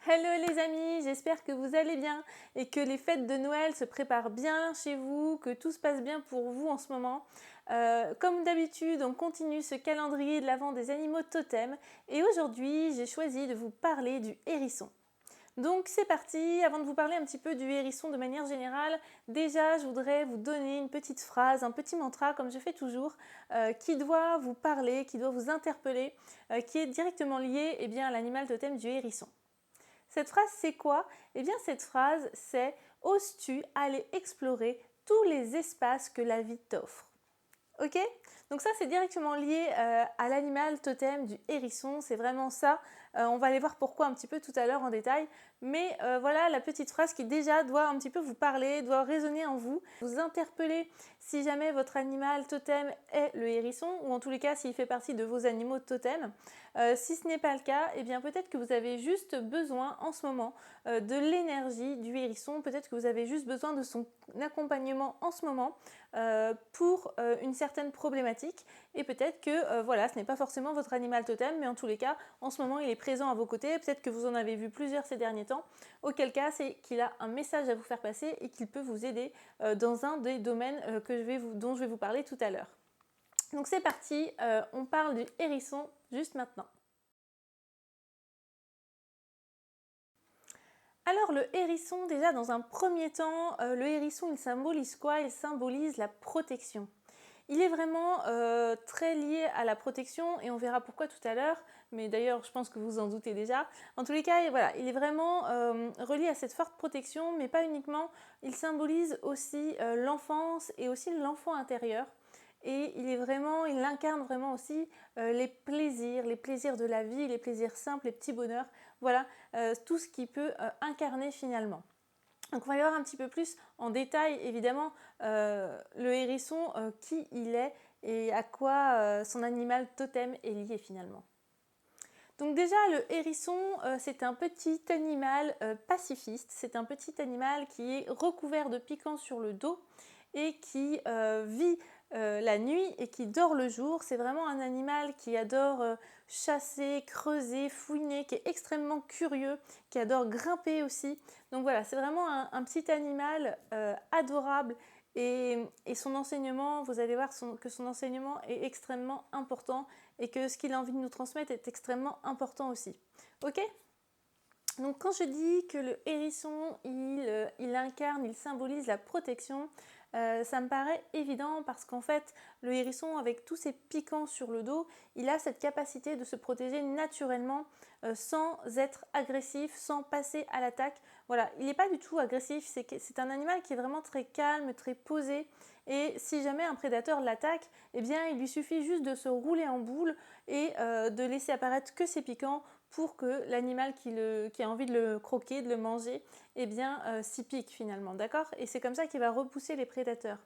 Hello les amis, j'espère que vous allez bien et que les fêtes de Noël se préparent bien chez vous, que tout se passe bien pour vous en ce moment. Comme d'habitude, on continue ce calendrier de l'Avent des animaux totems et aujourd'hui j'ai choisi de vous parler du hérisson. Donc c'est parti, avant de vous parler un petit peu du hérisson de manière générale, déjà je voudrais vous donner une petite phrase, un petit mantra comme je fais toujours, qui doit vous parler, qui doit vous interpeller, qui est directement lié à l'animal totem du hérisson. Cette phrase, c'est quoi? Eh bien, cette phrase, c'est « Oses-tu aller explorer tous les espaces que la vie t'offre ?» Ok? Donc ça, c'est directement lié à l'animal totem du hérisson. C'est vraiment ça. On va aller voir pourquoi un petit peu tout à l'heure en détail. Mais voilà la petite phrase qui déjà doit un petit peu vous parler, doit résonner en vous, vous interpeller si jamais votre animal totem est le hérisson, ou en tous les cas s'il fait partie de vos animaux totems. Si ce n'est pas le cas, eh bien peut-être que vous avez juste besoin en ce moment de l'énergie du hérisson. Peut-être que vous avez juste besoin de son accompagnement en ce moment pour une certaine problématique, et peut-être que voilà, ce n'est pas forcément votre animal totem, mais en tous les cas, en ce moment, il est présent à vos côtés. Peut-être que vous en avez vu plusieurs ces derniers temps, auquel cas, c'est qu'il a un message à vous faire passer et qu'il peut vous aider dans un des domaines dont je vais vous parler tout à l'heure. Donc c'est parti, on parle du hérisson juste maintenant. Alors le hérisson, déjà dans un premier temps, le hérisson il symbolise quoi? Il symbolise la protection. Il est vraiment très lié à la protection et on verra pourquoi tout à l'heure, mais d'ailleurs je pense que vous en doutez déjà. En tous les cas, voilà, il est vraiment relié à cette forte protection, mais pas uniquement. Il symbolise aussi l'enfance et aussi l'enfant intérieur. Et il incarne vraiment aussi les plaisirs de la vie, les plaisirs simples, les petits bonheurs. Voilà, tout ce qu'il peut incarner finalement. Donc on va aller voir un petit peu plus en détail évidemment le hérisson, qui il est et à quoi son animal totem est lié finalement. Donc déjà le hérisson, c'est un petit animal pacifiste, c'est un petit animal qui est recouvert de piquants sur le dos et qui vit la nuit et qui dort le jour. C'est vraiment un animal qui adore chasser, creuser, fouiner, qui est extrêmement curieux, qui adore grimper aussi. Donc voilà, c'est vraiment un petit animal adorable et son enseignement, vous allez voir que son enseignement est extrêmement important et que ce qu'il a envie de nous transmettre est extrêmement important aussi. Ok ? Donc quand je dis que le hérisson, il incarne, il symbolise la protection, ça me paraît évident parce qu'en fait, le hérisson, avec tous ses piquants sur le dos, il a cette capacité de se protéger naturellement sans être agressif, sans passer à l'attaque. Voilà, il n'est pas du tout agressif, c'est un animal qui est vraiment très calme, très posé. Et si jamais un prédateur l'attaque, eh bien, il lui suffit juste de se rouler en boule et de laisser apparaître que ses piquants pour que l'animal qui a envie de le croquer, de le manger, s'y pique finalement, d'accord? Et c'est comme ça qu'il va repousser les prédateurs.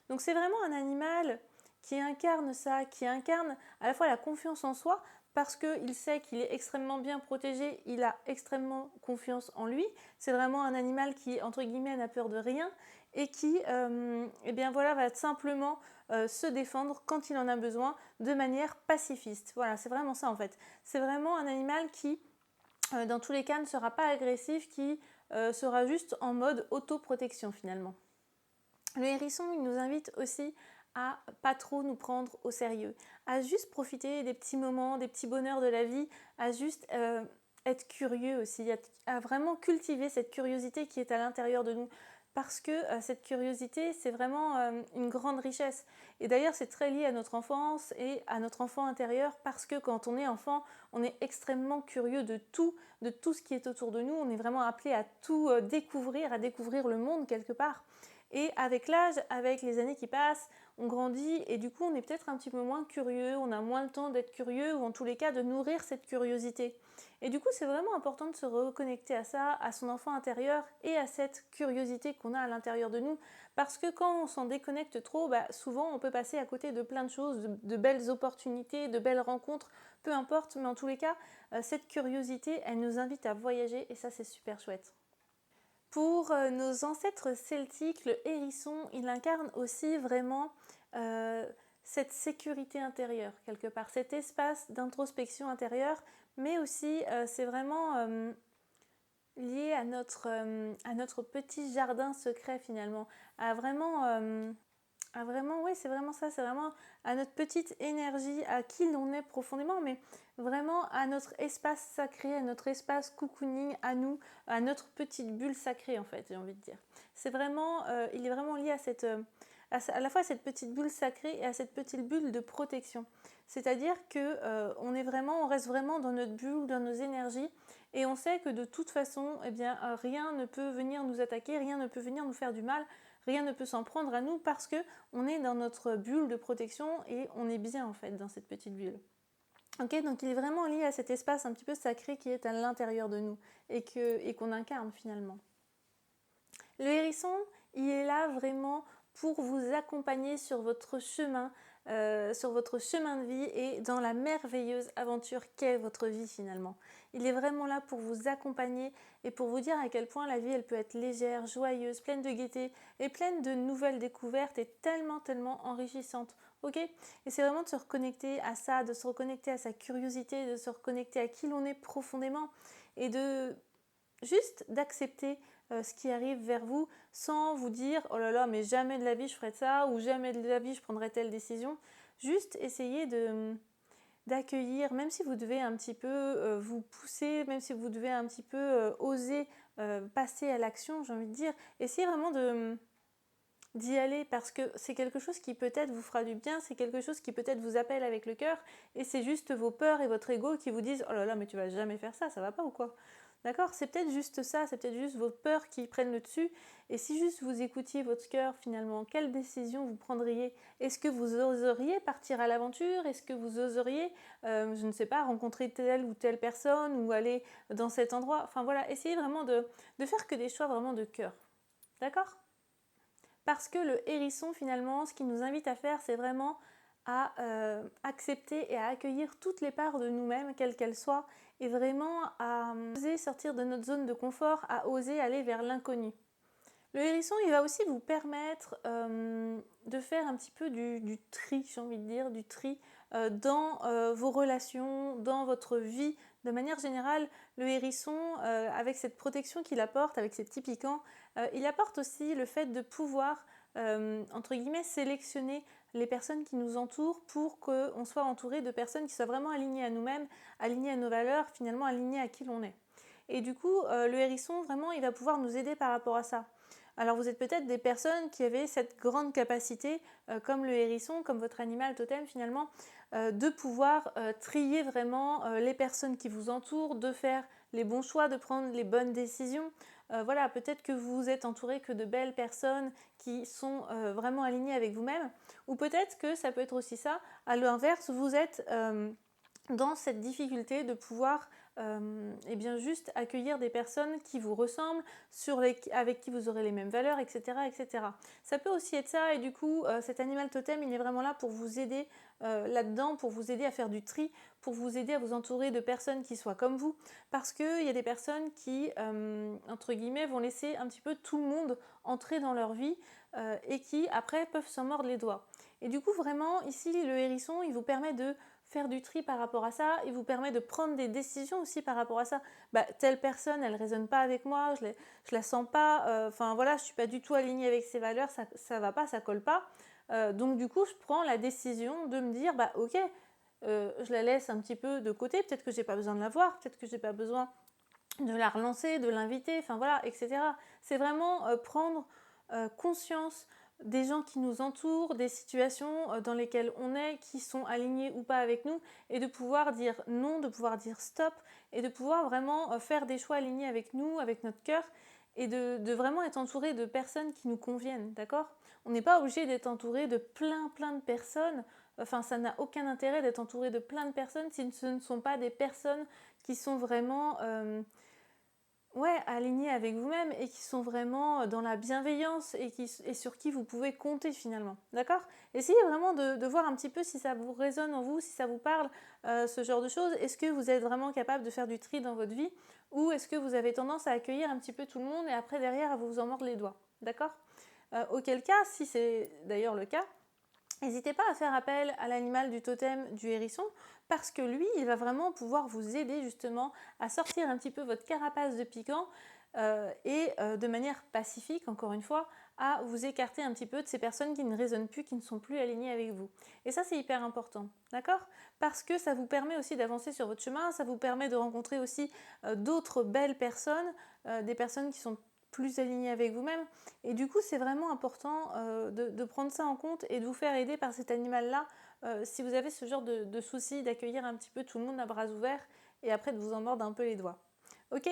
Donc c'est vraiment un animal qui incarne ça, qui incarne à la fois la confiance en soi, parce qu'il sait qu'il est extrêmement bien protégé, il a extrêmement confiance en lui. C'est vraiment un animal qui, entre guillemets, n'a peur de rien et qui va simplement se défendre quand il en a besoin de manière pacifiste. Voilà, c'est vraiment ça en fait. C'est vraiment un animal qui, dans tous les cas, ne sera pas agressif, qui sera juste en mode autoprotection finalement. Le hérisson, il nous invite aussi à pas trop nous prendre au sérieux, à juste profiter des petits moments, des petits bonheurs de la vie, à juste être curieux aussi, à vraiment cultiver cette curiosité qui est à l'intérieur de nous. Parce que cette curiosité, c'est vraiment une grande richesse. Et d'ailleurs, c'est très lié à notre enfance et à notre enfant intérieur, parce que quand on est enfant, on est extrêmement curieux de tout ce qui est autour de nous. On est vraiment appelé à tout découvrir, à découvrir le monde quelque part. Et avec l'âge, avec les années qui passent, on grandit et du coup on est peut-être un petit peu moins curieux, on a moins le temps d'être curieux ou en tous les cas de nourrir cette curiosité. Et du coup c'est vraiment important de se reconnecter à ça, à son enfant intérieur et à cette curiosité qu'on a à l'intérieur de nous, parce que quand on s'en déconnecte trop, souvent on peut passer à côté de plein de choses, de belles opportunités, de belles rencontres, peu importe, mais en tous les cas cette curiosité elle nous invite à voyager et ça c'est super chouette. Pour nos ancêtres celtiques, le hérisson, il incarne aussi vraiment cette sécurité intérieure, quelque part, cet espace d'introspection intérieure, mais aussi c'est vraiment lié à notre petit jardin secret finalement, à vraiment, oui, c'est vraiment ça, c'est vraiment à notre petite énergie, à qui l'on est profondément, mais vraiment à notre espace sacré, à notre espace cocooning, à nous, à notre petite bulle sacrée en fait, j'ai envie de dire. C'est vraiment, il est vraiment lié à à la fois à cette petite bulle sacrée et à cette petite bulle de protection. C'est-à-dire que on reste vraiment dans notre bulle, dans nos énergies, et on sait que de toute façon, eh bien, rien ne peut venir nous attaquer, rien ne peut venir nous faire du mal, rien ne peut s'en prendre à nous parce que on est dans notre bulle de protection et on est bien en fait dans cette petite bulle. Ok, donc il est vraiment lié à cet espace un petit peu sacré qui est à l'intérieur de nous et qu'on incarne finalement. Le hérisson, il est là vraiment pour vous accompagner sur votre chemin de vie et dans la merveilleuse aventure qu'est votre vie finalement. Il est vraiment là pour vous accompagner et pour vous dire à quel point la vie elle peut être légère, joyeuse, pleine de gaieté et pleine de nouvelles découvertes et tellement enrichissante. Ok. Et c'est vraiment de se reconnecter à ça, de se reconnecter à sa curiosité, de se reconnecter à qui l'on est profondément et de juste d'accepter ce qui arrive vers vous sans vous dire oh là là mais jamais de la vie je ferai ça ou jamais de la vie je prendrai telle décision. Juste essayer d'accueillir, même si vous devez un petit peu vous pousser, même si vous devez un petit peu oser passer à l'action, j'ai envie de dire, essayez vraiment d'y aller parce que c'est quelque chose qui peut-être vous fera du bien, c'est quelque chose qui peut-être vous appelle avec le cœur et c'est juste vos peurs et votre ego qui vous disent oh là là mais tu vas jamais faire ça va pas ou quoi. D'accord? C'est peut-être juste ça, c'est peut-être juste vos peurs qui prennent le dessus. Et si juste vous écoutiez votre cœur finalement, quelle décision vous prendriez? Est-ce que vous oseriez partir à l'aventure? Est-ce que vous oseriez, je ne sais pas, rencontrer telle ou telle personne ou aller dans cet endroit? Enfin voilà, essayez vraiment de faire que des choix vraiment de cœur. D'accord? Parce que le hérisson finalement, ce qu'il nous invite à faire, c'est vraiment à accepter et à accueillir toutes les parts de nous-mêmes, quelles qu'elles soient, et vraiment à oser sortir de notre zone de confort, à oser aller vers l'inconnu. Le hérisson, il va aussi vous permettre de faire un petit peu du tri, j'ai envie de dire, du tri dans vos relations, dans votre vie. De manière générale, le hérisson, avec cette protection qu'il apporte, avec ses petits piquants, il apporte aussi le fait de pouvoir, entre guillemets, sélectionner les personnes qui nous entourent pour qu'on soit entouré de personnes qui soient vraiment alignées à nous-mêmes, alignées à nos valeurs, finalement alignées à qui l'on est. Et du coup, le hérisson, vraiment, il va pouvoir nous aider par rapport à ça. Alors vous êtes peut-être des personnes qui avaient cette grande capacité, comme le hérisson, comme votre animal totem finalement, de pouvoir trier vraiment les personnes qui vous entourent, de faire les bons choix, de prendre les bonnes décisions. Voilà, peut-être que vous êtes entouré que de belles personnes qui sont vraiment alignées avec vous-même, ou peut-être que ça peut être aussi ça, à l'inverse, vous êtes dans cette difficulté de pouvoir et bien juste accueillir des personnes qui vous ressemblent, avec qui vous aurez les mêmes valeurs, etc., etc. Ça peut aussi être ça et du coup cet animal totem il est vraiment là pour vous aider là-dedans, pour vous aider à faire du tri, pour vous aider à vous entourer de personnes qui soient comme vous, parce qu'il y a des personnes qui, entre guillemets, vont laisser un petit peu tout le monde entrer dans leur vie et qui après peuvent s'en mordre les doigts. Et du coup vraiment ici le hérisson il vous permet de faire du tri par rapport à ça, il vous permet de prendre des décisions aussi par rapport à ça. Bah, telle personne, elle ne résonne pas avec moi, je la sens pas, enfin voilà, je suis pas du tout alignée avec ses valeurs, ça va pas, ça colle pas. Donc du coup, je prends la décision de me dire, bah ok, je la laisse un petit peu de côté, peut-être que j'ai pas besoin de la voir, peut-être que j'ai pas besoin de la relancer, de l'inviter, enfin voilà, etc. C'est vraiment prendre conscience des gens qui nous entourent, des situations dans lesquelles on est, qui sont alignés ou pas avec nous, et de pouvoir dire non, de pouvoir dire stop, et de pouvoir vraiment faire des choix alignés avec nous, avec notre cœur, et de vraiment être entouré de personnes qui nous conviennent, d'accord? On n'est pas obligé d'être entouré de plein de personnes, enfin ça n'a aucun intérêt d'être entouré de plein de personnes si ce ne sont pas des personnes qui sont vraiment ouais, alignés avec vous-même et qui sont vraiment dans la bienveillance et sur qui vous pouvez compter finalement. D'accord? Essayez vraiment de voir un petit peu si ça vous résonne en vous, si ça vous parle, ce genre de choses. Est-ce que vous êtes vraiment capable de faire du tri dans votre vie ou est-ce que vous avez tendance à accueillir un petit peu tout le monde et après derrière à vous en mordre les doigts? D'accord? Auquel cas, si c'est d'ailleurs le cas, N'hésitez pas à faire appel à l'animal du totem du hérisson parce que lui, il va vraiment pouvoir vous aider justement à sortir un petit peu votre carapace de piquant de manière pacifique, encore une fois, à vous écarter un petit peu de ces personnes qui ne résonnent plus, qui ne sont plus alignées avec vous. Et ça, c'est hyper important, d'accord? Parce que ça vous permet aussi d'avancer sur votre chemin, ça vous permet de rencontrer aussi d'autres belles personnes, des personnes qui sont plus alignées avec vous-même. Et du coup, c'est vraiment important de prendre ça en compte et de vous faire aider par cet animal-là si vous avez ce genre de soucis, d'accueillir un petit peu tout le monde à bras ouverts et après de vous en mordre un peu les doigts. Ok?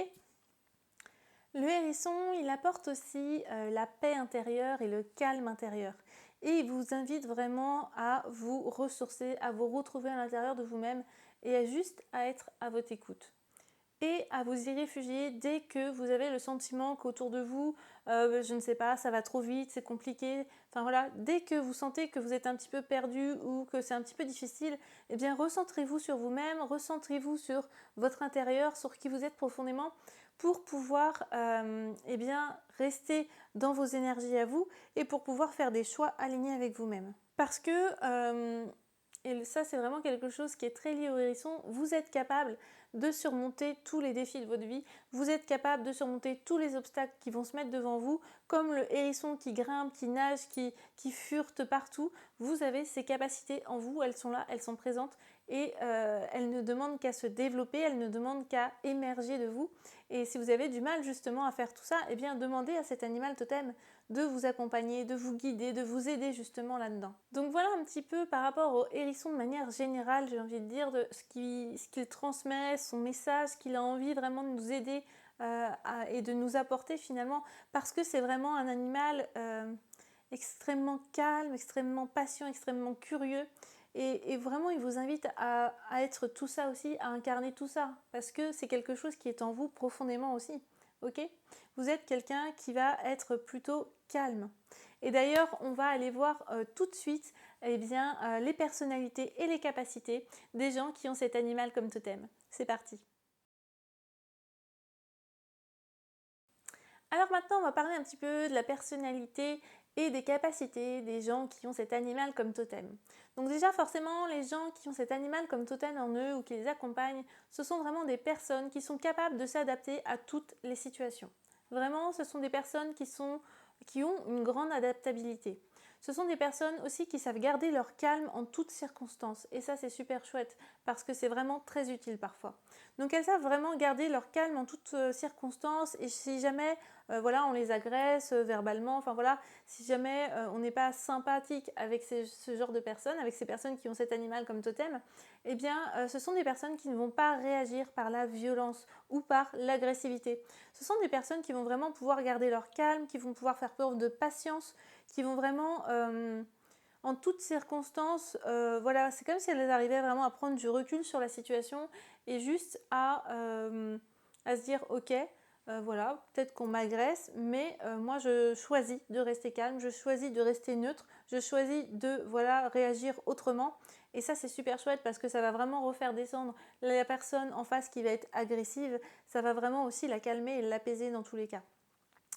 Le hérisson, il apporte aussi la paix intérieure et le calme intérieur. Et il vous invite vraiment à vous ressourcer, à vous retrouver à l'intérieur de vous-même et à être à votre écoute. Et à vous y réfugier dès que vous avez le sentiment qu'autour de vous, je ne sais pas, ça va trop vite, c'est compliqué. Enfin voilà, dès que vous sentez que vous êtes un petit peu perdu ou que c'est un petit peu difficile, eh bien recentrez-vous sur vous-même, recentrez-vous sur votre intérieur, sur qui vous êtes profondément pour pouvoir eh bien, rester dans vos énergies à vous et pour pouvoir faire des choix alignés avec vous-même. Parce que et ça, c'est vraiment quelque chose qui est très lié au hérisson. Vous êtes capable de surmonter tous les défis de votre vie. Vous êtes capable de surmonter tous les obstacles qui vont se mettre devant vous. Comme le hérisson qui grimpe, qui nage, qui furete partout. Vous avez ces capacités en vous. Elles sont là, elles sont présentes. Et elles ne demandent qu'à se développer. Elles ne demandent qu'à émerger de vous. Et si vous avez du mal justement à faire tout ça, eh bien demandez à cet animal totem de vous accompagner, de vous guider, de vous aider justement là-dedans. Donc voilà un petit peu par rapport au hérisson de manière générale, j'ai envie de dire, de ce qu'il transmet, son message, qu'il a envie vraiment de nous aider et de nous apporter finalement, parce que c'est vraiment un animal extrêmement calme, extrêmement patient, extrêmement curieux. Et vraiment, il vous invite à être tout ça aussi, à incarner tout ça, parce que c'est quelque chose qui est en vous profondément aussi. Ok ? Vous êtes quelqu'un qui va être plutôt calme. Et d'ailleurs, on va aller voir tout de suite eh bien, les personnalités et les capacités des gens qui ont cet animal comme totem. C'est parti. Alors maintenant, on va parler un petit peu de la personnalité et des capacités des gens qui ont cet animal comme totem. Donc déjà, forcément, les gens qui ont cet animal comme totem en eux ou qui les accompagnent, ce sont vraiment des personnes qui sont capables de s'adapter à toutes les situations. Vraiment, ce sont des personnes qui ont une grande adaptabilité. Ce sont des personnes aussi qui savent garder leur calme en toutes circonstances. Et ça, c'est super chouette parce que c'est vraiment très utile parfois. Donc elles savent vraiment garder leur calme en toutes circonstances et si jamais voilà, on les agresse verbalement, enfin voilà, si jamais on n'est pas sympathique avec ce genre de personnes, avec ces personnes qui ont cet animal comme totem, eh bien ce sont des personnes qui ne vont pas réagir par la violence ou par l'agressivité. Ce sont des personnes qui vont vraiment pouvoir garder leur calme, qui vont pouvoir faire preuve de patience, qui vont vraiment en toutes circonstances, voilà, c'est comme si elles arrivaient vraiment à prendre du recul sur la situation et juste à se dire ok, voilà, peut-être qu'on m'agresse, mais moi je choisis de rester calme, je choisis de rester neutre, je choisis de voilà, réagir autrement. Et ça c'est super chouette parce que ça va vraiment refaire descendre la personne en face qui va être agressive, ça va vraiment aussi la calmer et l'apaiser dans tous les cas.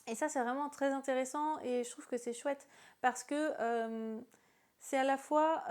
Et ça c'est vraiment très intéressant et je trouve que c'est chouette parce que c'est à la fois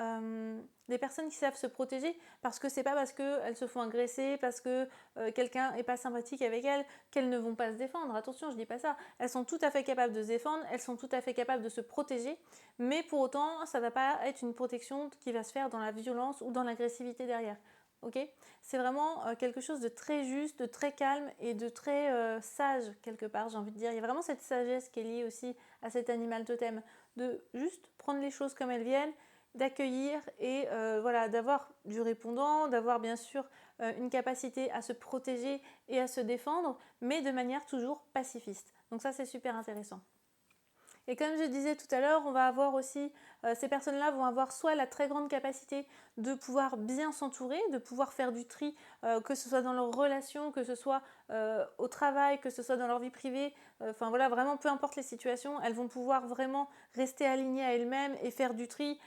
des personnes qui savent se protéger parce que c'est pas parce qu'elles se font agresser, parce que quelqu'un est pas sympathique avec elles qu'elles ne vont pas se défendre. Attention, je dis pas ça. Elles sont tout à fait capables de se défendre, elles sont tout à fait capables de se protéger, mais pour autant, ça va pas être une protection qui va se faire dans la violence ou dans l'agressivité derrière. Ok ? C'est vraiment quelque chose de très juste, de très calme et de très sage quelque part, j'ai envie de dire. Il y a vraiment cette sagesse qui est liée aussi à cet animal totem, de juste prendre les choses comme elles viennent, d'accueillir et voilà, d'avoir du répondant, d'avoir bien sûr une capacité à se protéger et à se défendre, mais de manière toujours pacifiste. Donc ça c'est super intéressant. Et comme je disais tout à l'heure, on va avoir aussi, ces personnes-là vont avoir soit la très grande capacité de pouvoir bien s'entourer, de pouvoir faire du tri, que ce soit dans leurs relations, que ce soit au travail, que ce soit dans leur vie privée, enfin voilà, vraiment peu importe les situations, elles vont pouvoir vraiment rester alignées à elles-mêmes et faire du tri,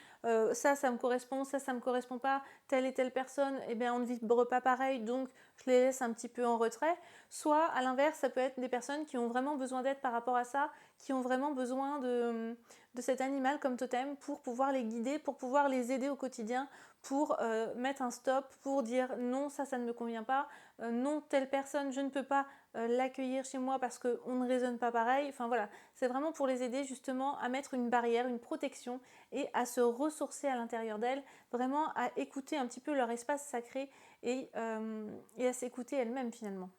ça me correspond, ça me correspond pas, telle et telle personne, eh bien on ne vibre pas pareil, donc je les laisse un petit peu en retrait. Soit à l'inverse, ça peut être des personnes qui ont vraiment besoin d'aide par rapport à ça, qui ont vraiment besoin de cet animal comme totem pour pouvoir les guider, pour pouvoir les aider au quotidien, pour mettre un stop, pour dire non, ça ne me convient pas, non, telle personne, je ne peux pas l'accueillir chez moi parce qu'on ne raisonne pas pareil. Enfin voilà, c'est vraiment pour les aider justement à mettre une barrière, une protection et à se ressourcer à l'intérieur d'elles, vraiment à écouter un petit peu leur espace sacré et à s'écouter elles-mêmes finalement.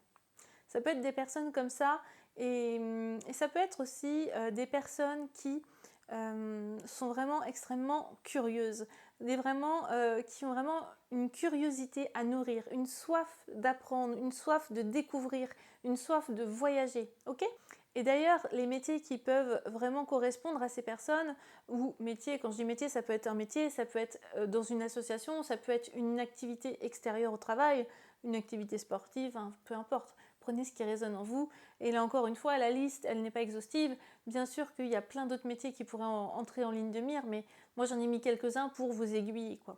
Ça peut être des personnes comme ça et ça peut être aussi des personnes qui sont vraiment extrêmement curieuses, qui ont vraiment une curiosité à nourrir, une soif d'apprendre, une soif de découvrir, une soif de voyager, ok? Et d'ailleurs, les métiers qui peuvent vraiment correspondre à ces personnes, ou métier, quand je dis métier, ça peut être un métier, ça peut être dans une association, ça peut être une activité extérieure au travail, une activité sportive, hein, peu importe. Prenez ce qui résonne en vous. Et là encore une fois, la liste, elle n'est pas exhaustive. Bien sûr qu'il y a plein d'autres métiers qui pourraient entrer en ligne de mire, mais moi j'en ai mis quelques-uns pour vous aiguiller, quoi.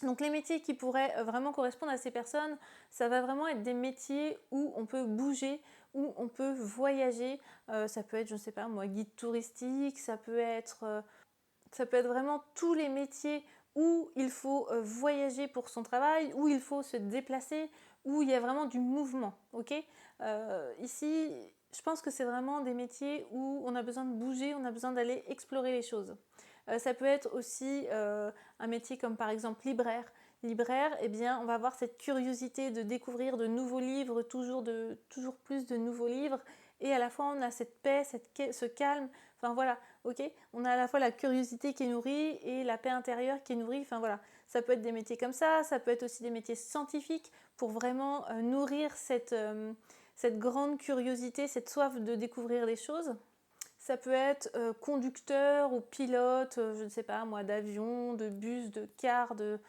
Donc les métiers qui pourraient vraiment correspondre à ces personnes, ça va vraiment être des métiers où on peut bouger, où on peut voyager. Ça peut être, je ne sais pas moi, guide touristique, ça peut être vraiment tous les métiers où il faut voyager pour son travail, où il faut se déplacer, où il y a vraiment du mouvement. Ok, ici, je pense que c'est vraiment des métiers où on a besoin de bouger, on a besoin d'aller explorer les choses. Ça peut être aussi un métier comme par exemple libraire. Libraire, eh bien, on va avoir cette curiosité de découvrir de nouveaux livres, toujours plus de nouveaux livres, et à la fois on a cette paix, ce calme. Enfin voilà, ok, on a à la fois la curiosité qui est nourrie et la paix intérieure qui est nourrie. Enfin voilà, ça peut être des métiers comme ça peut être aussi des métiers scientifiques pour vraiment nourrir cette grande curiosité, cette soif de découvrir des choses. Ça peut être conducteur ou pilote, je ne sais pas moi, d'avion, de bus, de car, de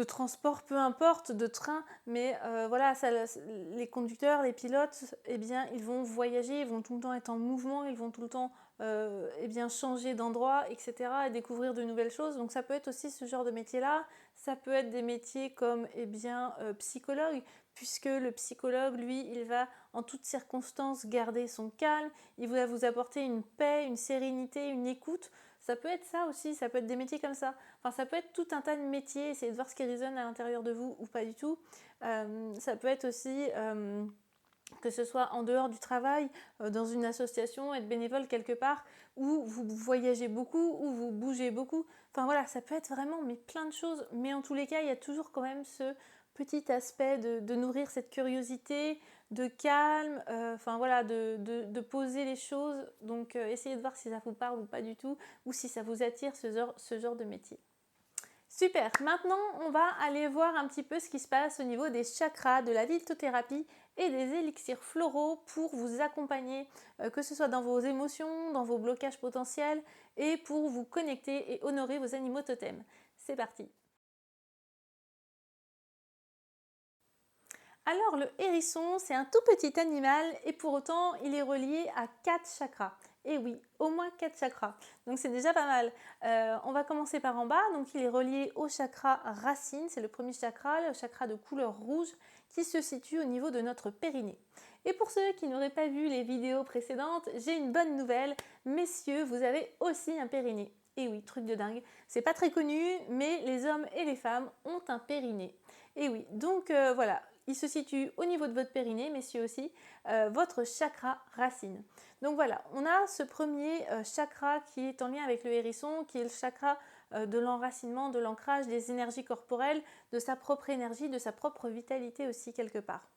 transport, peu importe, de train, mais voilà, les conducteurs, les pilotes, eh bien, ils vont voyager, ils vont tout le temps être en mouvement, ils vont tout le temps eh bien, changer d'endroit, etc., et découvrir de nouvelles choses. Donc ça peut être aussi ce genre de métier-là. Ça peut être des métiers comme eh bien, psychologue, puisque le psychologue, lui, il va en toutes circonstances garder son calme, il va vous apporter une paix, une sérénité, une écoute. Ça peut être ça aussi, ça peut être des métiers comme ça. Enfin, ça peut être tout un tas de métiers, essayez de voir ce qui résonne à l'intérieur de vous ou pas du tout. Ça peut être aussi que ce soit en dehors du travail, dans une association, être bénévole quelque part, où vous voyagez beaucoup, où vous bougez beaucoup. Enfin voilà, ça peut être vraiment mais plein de choses. Mais en tous les cas, il y a toujours quand même ce petit aspect de nourrir cette curiosité, de calme, enfin voilà, de poser les choses. Donc essayez de voir si ça vous parle ou pas du tout, ou si ça vous attire ce genre de métier. Super, maintenant on va aller voir un petit peu ce qui se passe au niveau des chakras, de la lithothérapie et des élixirs floraux pour vous accompagner, que ce soit dans vos émotions, dans vos blocages potentiels et pour vous connecter et honorer vos animaux totems. C'est parti. Alors le hérisson, c'est un tout petit animal et pour autant il est relié à 4 chakras. Et oui, au moins 4 chakras. Donc c'est déjà pas mal. On va commencer par en bas. Donc il est relié au chakra racine, c'est le premier chakra, le chakra de couleur rouge qui se situe au niveau de notre périnée. Et pour ceux qui n'auraient pas vu les vidéos précédentes, j'ai une bonne nouvelle. Messieurs, vous avez aussi un périnée. Et oui, truc de dingue. C'est pas très connu, mais les hommes et les femmes ont un périnée. Et oui, donc voilà, il se situe au niveau de votre périnée, messieurs aussi, votre chakra racine. Donc voilà, on a ce premier chakra qui est en lien avec le hérisson, qui est le chakra de l'enracinement, de l'ancrage des énergies corporelles, de sa propre énergie, de sa propre vitalité aussi quelque part.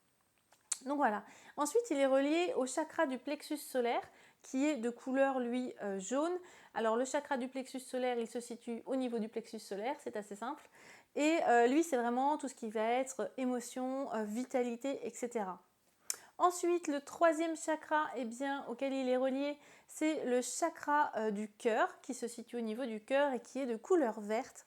Donc voilà. Ensuite, il est relié au chakra du plexus solaire, qui est de couleur, lui, jaune. Alors le chakra du plexus solaire, il se situe au niveau du plexus solaire, c'est assez simple. Et lui, c'est vraiment tout ce qui va être émotion, vitalité, etc. Ensuite, le troisième chakra eh bien, auquel il est relié, c'est le chakra du cœur, qui se situe au niveau du cœur et qui est de couleur verte.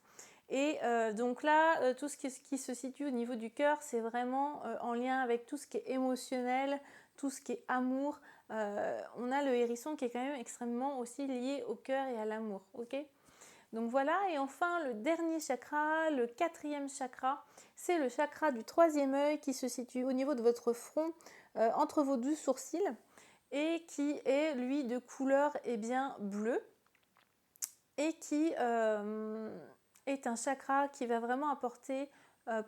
Et donc là, tout ce qui se situe au niveau du cœur, c'est vraiment en lien avec tout ce qui est émotionnel, tout ce qui est amour. On a le hérisson qui est quand même extrêmement aussi lié au cœur et à l'amour, ok ? Donc voilà, et enfin le dernier chakra, le quatrième chakra, c'est le chakra du troisième œil qui se situe au niveau de votre front, entre vos 12 sourcils, et qui est lui de couleur bleu, et qui est un chakra qui va vraiment apporter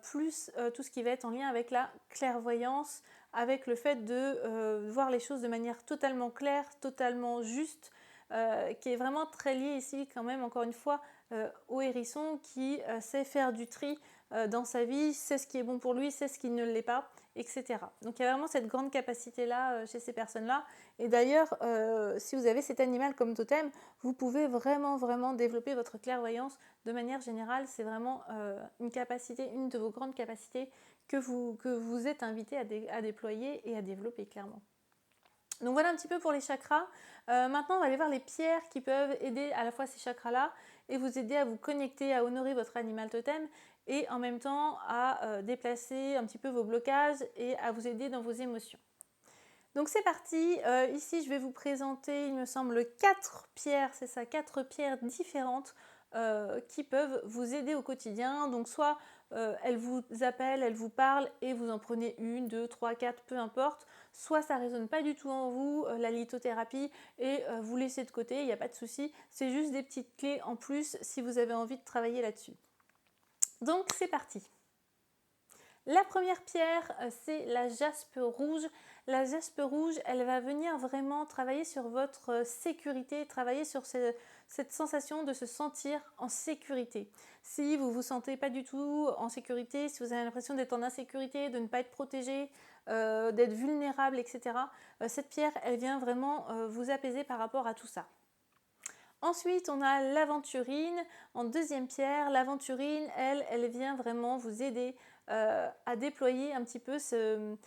plus tout ce qui va être en lien avec la clairvoyance, avec le fait de voir les choses de manière totalement claire, totalement juste, qui est vraiment très lié ici quand même encore une fois au hérisson qui sait faire du tri dans sa vie, sait ce qui est bon pour lui, sait ce qui ne l'est pas, etc. Donc il y a vraiment cette grande capacité-là chez ces personnes-là. Et d'ailleurs, si vous avez cet animal comme totem, vous pouvez vraiment développer votre clairvoyance de manière générale. C'est vraiment une capacité, une de vos grandes capacités que vous êtes invité à déployer et à développer clairement. Donc voilà un petit peu pour les chakras. Maintenant, on va aller voir les pierres qui peuvent aider à la fois ces chakras-là et vous aider à vous connecter, à honorer votre animal totem et en même temps à déplacer un petit peu vos blocages et à vous aider dans vos émotions. Donc c'est parti, ici je vais vous présenter, il me semble, 4 pierres, c'est ça, 4 pierres différentes qui peuvent vous aider au quotidien. Donc soit elles vous appellent, elles vous parlent et vous en prenez 1, 2, 3, 4, peu importe. Soit ça ne résonne pas du tout en vous, la lithothérapie, et vous laissez de côté, il n'y a pas de souci. C'est juste des petites clés en plus si vous avez envie de travailler là-dessus. Donc c'est parti. La première pierre, c'est la jaspe rouge. La jaspe rouge, elle va venir vraiment travailler sur votre sécurité, travailler sur cette sensation de se sentir en sécurité. Si vous ne vous sentez pas du tout en sécurité, si vous avez l'impression d'être en insécurité, de ne pas être protégé, d'être vulnérable, etc., cette pierre, elle vient vraiment vous apaiser par rapport à tout ça. Ensuite, on a l'aventurine. En deuxième pierre, l'aventurine, elle vient vraiment vous aider à déployer un petit peu ce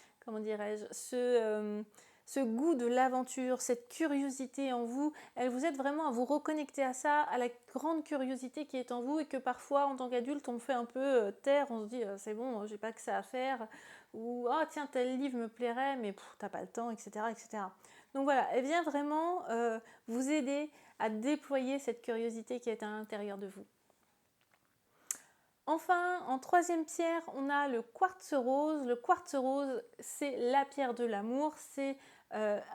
goût de l'aventure, cette curiosité en vous. Elle vous aide vraiment à vous reconnecter à ça, à la grande curiosité qui est en vous et que parfois, en tant qu'adulte, on fait un peu taire. On se dit, c'est bon, j'ai pas que ça à faire. Ou, ah tiens, tel livre me plairait, mais t'as pas le temps, etc., etc. Donc voilà, elle vient vraiment vous aider à déployer cette curiosité qui est à l'intérieur de vous. Enfin, en troisième pierre, on a le quartz rose. Le quartz rose, c'est la pierre de l'amour, c'est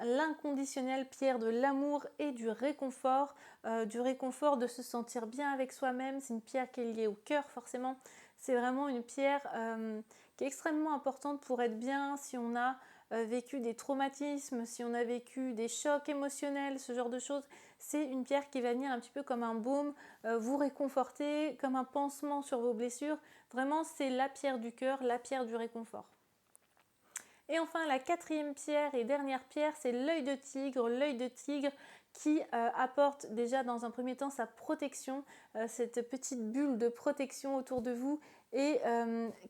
l'inconditionnelle pierre de l'amour et du réconfort de se sentir bien avec soi-même. C'est une pierre qui est liée au cœur forcément. C'est vraiment une pierre qui est extrêmement importante pour être bien si on a vécu des traumatismes, si on a vécu des chocs émotionnels, ce genre de choses. C'est une pierre qui va venir un petit peu comme un baume, vous réconforter, comme un pansement sur vos blessures. Vraiment, c'est la pierre du cœur, la pierre du réconfort. Et enfin, la quatrième pierre et dernière pierre, c'est l'œil de tigre. L'œil de tigre qui apporte déjà dans un premier temps sa protection, cette petite bulle de protection autour de vous et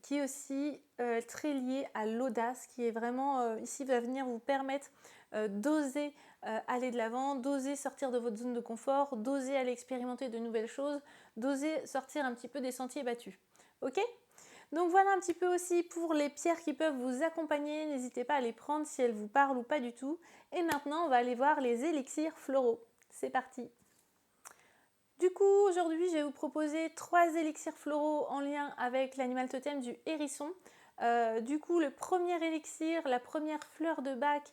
qui est aussi très liée à l'audace, qui est vraiment ici va venir vous permettre d'oser aller de l'avant, d'oser sortir de votre zone de confort, d'oser aller expérimenter de nouvelles choses, d'oser sortir un petit peu des sentiers battus. Ok ? Donc voilà un petit peu aussi pour les pierres qui peuvent vous accompagner. N'hésitez pas à les prendre si elles vous parlent ou pas du tout. Et maintenant, on va aller voir les élixirs floraux. C'est parti. Du coup, aujourd'hui, je vais vous proposer 3 élixirs floraux en lien avec l'animal totem du hérisson. Du coup, le premier élixir, la première fleur de bac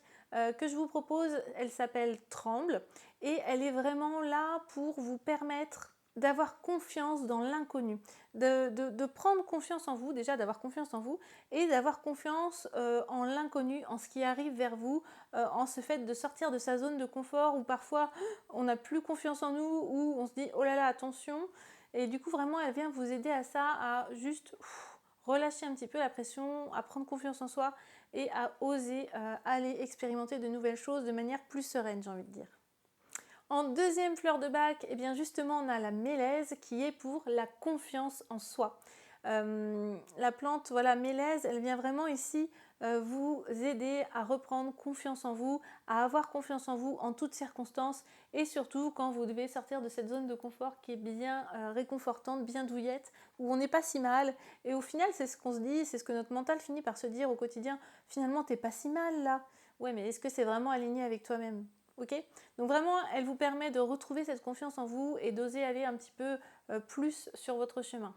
que je vous propose, elle s'appelle Tremble. Et elle est vraiment là pour vous permettre d'avoir confiance dans l'inconnu, de prendre confiance en vous, déjà d'avoir confiance en vous, et d'avoir confiance en l'inconnu, en ce qui arrive vers vous, en ce fait de sortir de sa zone de confort où parfois on n'a plus confiance en nous, où on se dit oh là là attention, et du coup vraiment elle vient vous aider à ça, à juste relâcher un petit peu la pression, à prendre confiance en soi et à oser aller expérimenter de nouvelles choses de manière plus sereine, j'ai envie de dire. En deuxième fleur de bac, eh bien justement, on a la mélèze qui est pour la confiance en soi. La plante, voilà, mélèze, elle vient vraiment ici vous aider à reprendre confiance en vous, à avoir confiance en vous en toutes circonstances et surtout quand vous devez sortir de cette zone de confort qui est bien réconfortante, bien douillette, où on n'est pas si mal. Et au final, c'est ce qu'on se dit, c'est ce que notre mental finit par se dire au quotidien. Finalement, t'es pas si mal là. Ouais, mais est-ce que c'est vraiment aligné avec toi-même ? Ok? Donc vraiment, elle vous permet de retrouver cette confiance en vous et d'oser aller un petit peu plus sur votre chemin.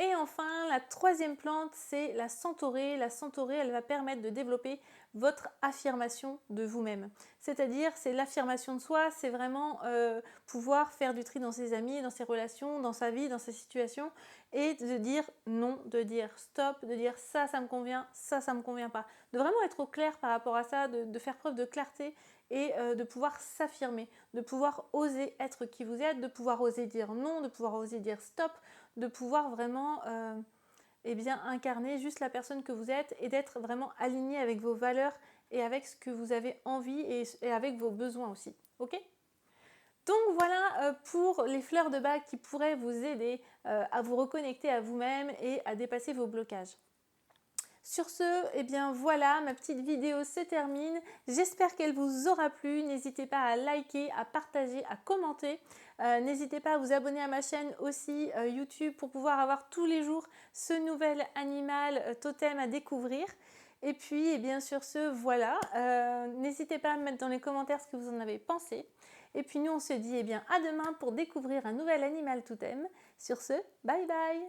Et enfin, la troisième plante, c'est la centaurée. La centaurée, elle va permettre de développer votre affirmation de vous-même. C'est-à-dire, c'est l'affirmation de soi, c'est vraiment pouvoir faire du tri dans ses amis, dans ses relations, dans sa vie, dans sa situation, et de dire non, de dire stop, de dire ça, ça me convient, ça me convient pas. De vraiment être au clair par rapport à ça, de faire preuve de clarté et de pouvoir s'affirmer, de pouvoir oser être qui vous êtes, de pouvoir oser dire non, de pouvoir oser dire stop, de pouvoir vraiment eh bien, incarner juste la personne que vous êtes et d'être vraiment aligné avec vos valeurs et avec ce que vous avez envie et avec vos besoins aussi. Ok? Donc voilà pour les fleurs de bac qui pourraient vous aider à vous reconnecter à vous-même et à dépasser vos blocages. Sur ce, eh bien voilà, ma petite vidéo se termine. J'espère qu'elle vous aura plu. N'hésitez pas à liker, à partager, à commenter. N'hésitez pas à vous abonner à ma chaîne aussi YouTube pour pouvoir avoir tous les jours ce nouvel animal totem à découvrir. Et puis, eh bien sur ce, voilà. N'hésitez pas à me mettre dans les commentaires ce que vous en avez pensé. Et puis nous, on se dit eh bien, à demain pour découvrir un nouvel animal totem. Sur ce, bye bye!